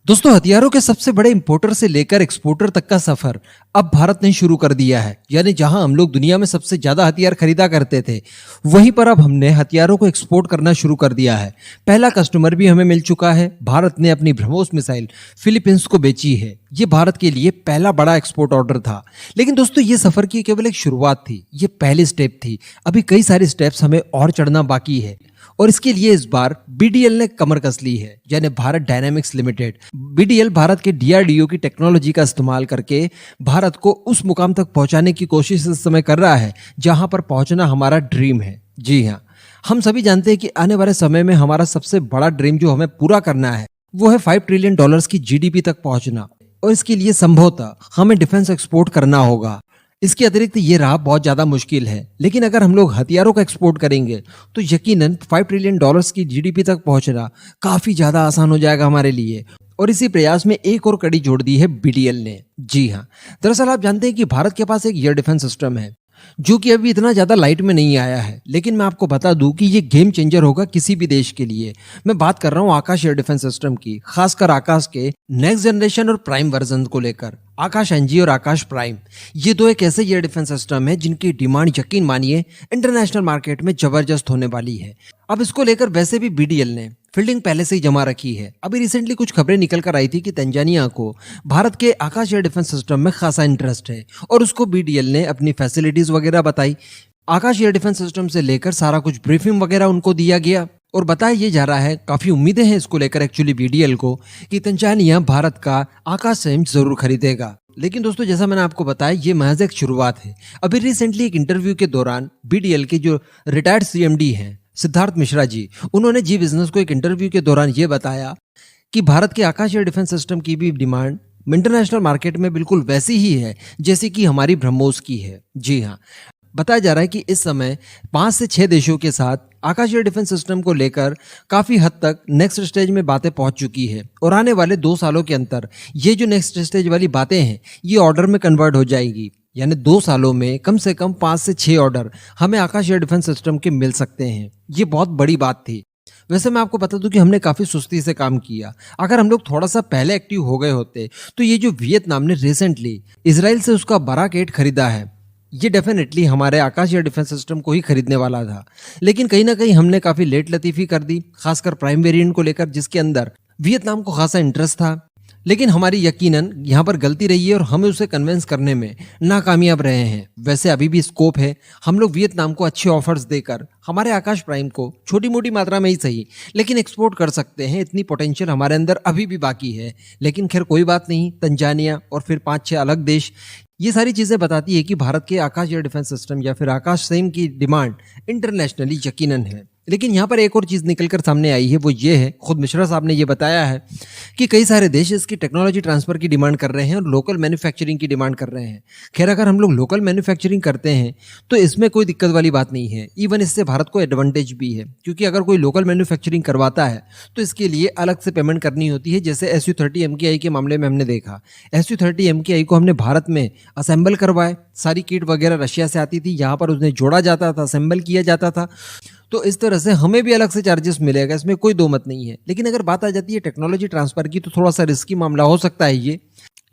दोस्तों, हथियारों के सबसे बड़े इंपोर्टर से लेकर एक्सपोर्टर तक का सफर अब भारत ने शुरू कर दिया है। यानी जहां हम लोग दुनिया में सबसे ज्यादा हथियार खरीदा करते थे, वहीं पर अब हमने हथियारों को एक्सपोर्ट करना शुरू कर दिया है। पहला कस्टमर भी हमें मिल चुका है। भारत ने अपनी ब्रह्मोस मिसाइल फिलीपींस को बेची है। ये भारत के लिए पहला बड़ा एक्सपोर्ट ऑर्डर था। लेकिन दोस्तों, ये सफर की केवल एक शुरुआत थी। ये पहली स्टेप थी। अभी कई सारे स्टेप्स हमें और चढ़ना बाकी है, और इसके लिए इस बार बीडीएल ने कमर कस ली है, यानी Bharat dynamics limited. BDL Bharat के डीआरडीओ की टेक्नोलॉजी का इस्तेमाल करके भारत को उस मुकाम तक पहुंचाने की कोशिश इस समय कर रहा है जहां पर पहुंचना हमारा ड्रीम है। जी हाँ, हम सभी जानते हैं कि आने वाले समय में हमारा सबसे बड़ा ड्रीम जो हमें पूरा करना है वो है $5 ट्रिलियन की जीडीपी तक पहुंचना, और इसके लिए संभवतः हमें डिफेंस एक्सपोर्ट करना होगा। इसके अतिरिक्त ये राह बहुत ज्यादा मुश्किल है, लेकिन अगर हम लोग हथियारों का एक्सपोर्ट करेंगे तो यकीनन $5 ट्रिलियन की जीडीपी तक पहुंचना काफी ज्यादा आसान हो जाएगा हमारे लिए। और इसी प्रयास में एक और कड़ी जोड़ दी है बीडीएल ने। जी हाँ, दरअसल आप जानते हैं कि भारत के पास एक एयर डिफेंस सिस्टम है जो कि अभी इतना ज्यादा लाइट में नहीं आया है, लेकिन मैं आपको बता दूं कि ये गेम चेंजर होगा किसी भी देश के लिए। मैं बात कर रहा हूं आकाश एयर डिफेंस सिस्टम की, खासकर आकाश के नेक्स्ट जनरेशन और प्राइम वर्जन को लेकर। आकाश एनजी और आकाश प्राइम, ये दो एक ऐसे एयर डिफेंस सिस्टम है जिनकी डिमांड यकीन मानिए इंटरनेशनल मार्केट में जबरदस्त होने वाली है। अब इसको लेकर वैसे भी बीडीएल ने फील्डिंग पहले से ही जमा रखी है। अभी रिसेंटली कुछ खबरें निकल कर आई थी कि तंजानिया को भारत के आकाश एयर डिफेंस सिस्टम में खासा इंटरेस्ट है, और उसको बीडीएल ने अपनी फैसिलिटीज वगैरह बताई। आकाश एयर डिफेंस सिस्टम से लेकर सारा कुछ ब्रीफिंग वगैरह उनको दिया गया, और बताया ये जा रहा है, काफी उम्मीदें हैं इसको लेकर एक्चुअली बीडीएल को, कि तंजानिया भारत का आकाश संयंत्र जरूर खरीदेगा। लेकिन दोस्तों, जैसा मैंने आपको बताया, ये महज एक शुरुआत है। अभी रिसेंटली एक इंटरव्यू के दौरान बीडीएल के जो रिटायर्ड सीएमडी हैं सिद्धार्थ मिश्रा जी, उन्होंने जी बिजनेस को एक इंटरव्यू के दौरान ये बताया कि भारत के आकाश एयर डिफेंस सिस्टम की भी डिमांड इंटरनेशनल मार्केट में बिल्कुल वैसी ही है जैसी कि हमारी ब्रह्मोस की है। जी हाँ, बताया जा रहा है कि इस समय 5 से 6 देशों के साथ आकाश एयर डिफेंस सिस्टम को लेकर काफी हद तक नेक्स्ट स्टेज में बातें पहुंच चुकी है, और आने वाले 2 सालों के अंदर ये जो नेक्स्ट स्टेज वाली बातें हैं ये ऑर्डर में कन्वर्ट हो जाएगी। यानी 2 सालों में कम से कम 5 से 6 ऑर्डर हमें आकाश एयर डिफेंस सिस्टम के मिल सकते हैं। ये बहुत बड़ी बात थी। वैसे मैं आपको बता दूं कि हमने काफी सुस्ती से काम किया। अगर हम लोग थोड़ा सा पहले एक्टिव हो गए होते तो ये जो वियतनाम ने रिसेंटली इसराइल से उसका बराक 8 खरीदा है, ये डेफिनेटली हमारे आकाश एयर डिफेंस सिस्टम को ही खरीदने वाला था। लेकिन कहीं ना कहीं हमने काफी लेट लतीफी कर दी, खासकर प्राइम वेरिएंट को लेकर, जिसके अंदर वियतनाम को खासा इंटरेस्ट था। लेकिन हमारी यकीनन यहाँ पर गलती रही है, और हमें उसे कन्विंस करने में नाकामयाब रहे हैं। वैसे अभी भी स्कोप है, हम लोग वियतनाम को अच्छे ऑफर्स देकर हमारे आकाश प्राइम को छोटी मोटी मात्रा में ही सही लेकिन एक्सपोर्ट कर सकते हैं। इतनी पोटेंशियल हमारे अंदर अभी भी बाकी है। लेकिन खैर कोई बात नहीं, तंजानिया और फिर 5-6 अलग देश, ये सारी चीजें बताती है कि भारत के आकाश एयर डिफेंस सिस्टम या फिर आकाश संयंत्र की डिमांड इंटरनेशनली यकीनन है। लेकिन यहाँ पर एक और चीज निकलकर सामने आई है, वो ये है, खुद मिश्रा साहब ने ये बताया है कि कई सारे देश इसकी टेक्नोलॉजी ट्रांसफर की डिमांड कर रहे हैं और लोकल मैन्युफैक्चरिंग की डिमांड कर रहे हैं। खैर, अगर हम लोग लोकल मैन्युफैक्चरिंग करते हैं तो इसमें कोई दिक्कत वाली बात नहीं है। इवन इससे भारत को एडवांटेज भी है, क्योंकि अगर कोई लोकल मैन्युफैक्चरिंग करवाता है तो इसके लिए अलग से पेमेंट करनी होती है। जैसे SU-30 MKI के मामले में हमने देखा, SU-30 MKI को हमने भारत में असेंबल करवाए, सारी किट वगैरह रशिया से आती थी, यहाँ पर उन्हें जोड़ा जाता था, असेंबल किया जाता था। तो इस तरह से हमें भी अलग से चार्जेस मिलेगा, इसमें कोई दो मत नहीं है। लेकिन अगर बात आ जाती है टेक्नोलॉजी ट्रांसफर की, तो थोड़ा सा रिस्की मामला हो सकता है ये।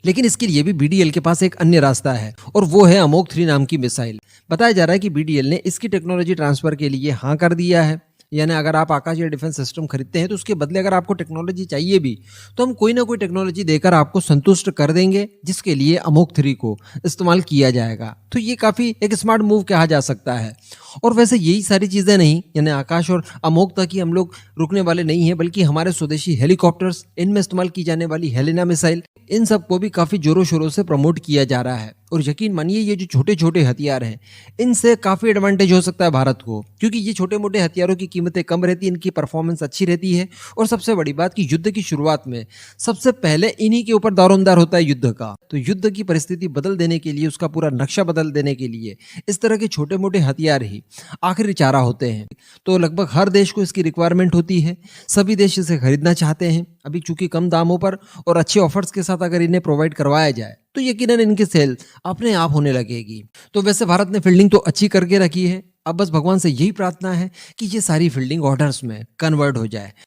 लेकिन इसके लिए भी बीडीएल के पास एक अन्य रास्ता है, और वो है अमोक 3 नाम की मिसाइल। बताया जा रहा है कि बीडीएल ने इसकी टेक्नोलॉजी ट्रांसफर के लिए हाँ कर दिया है। यानी अगर आप आकाश एयर डिफेंस सिस्टम खरीदते हैं तो उसके बदले अगर आपको टेक्नोलॉजी चाहिए भी, तो हम कोई ना कोई टेक्नोलॉजी देकर आपको संतुष्ट कर देंगे, जिसके लिए अमोक 3 को इस्तेमाल किया जाएगा। तो ये काफी एक स्मार्ट मूव कहा जा सकता है। और वैसे यही सारी चीजें नहीं, यानी आकाश और अमोक तक ही हम लोग रुकने वाले नहीं हैं, बल्कि हमारे स्वदेशी हेलीकॉप्टर्स, इनमें इस्तेमाल की जाने वाली हेलेना मिसाइल, इन सबको भी काफी जोरों शोरों से प्रमोट किया जा रहा है। और यकीन मानिए, ये जो छोटे छोटे हथियार हैं, इनसे काफी एडवांटेज हो सकता है भारत को, क्योंकि ये छोटे मोटे हथियारों की कीमतें कम रहती हैं, इनकी परफॉर्मेंस अच्छी रहती है, और सबसे बड़ी बात कि युद्ध की शुरुआत में सबसे पहले इन्हीं के ऊपर दारोमदार होता है युद्ध का। तो युद्ध की परिस्थिति बदल देने के लिए, उसका पूरा नक्शा बदल देने के लिए इस तरह के छोटे मोटे हथियार ही आखिरी चारा होते हैं। तो लगभग हर देश को इसकी रिक्वायरमेंट होती है, सभी देश इसे खरीदना चाहते हैं। अभी चूंकि कम दामों पर और अच्छे ऑफर्स के साथ अगर इन्हें प्रोवाइड करवाया जाए तो यकीनन इनकी सेल अपने आप होने लगेगी। तो वैसे भारत ने फील्डिंग तो अच्छी करके रखी है, अब बस भगवान से यही प्रार्थना है कि ये सारी फील्डिंग ऑर्डर्स में कन्वर्ट हो जाए।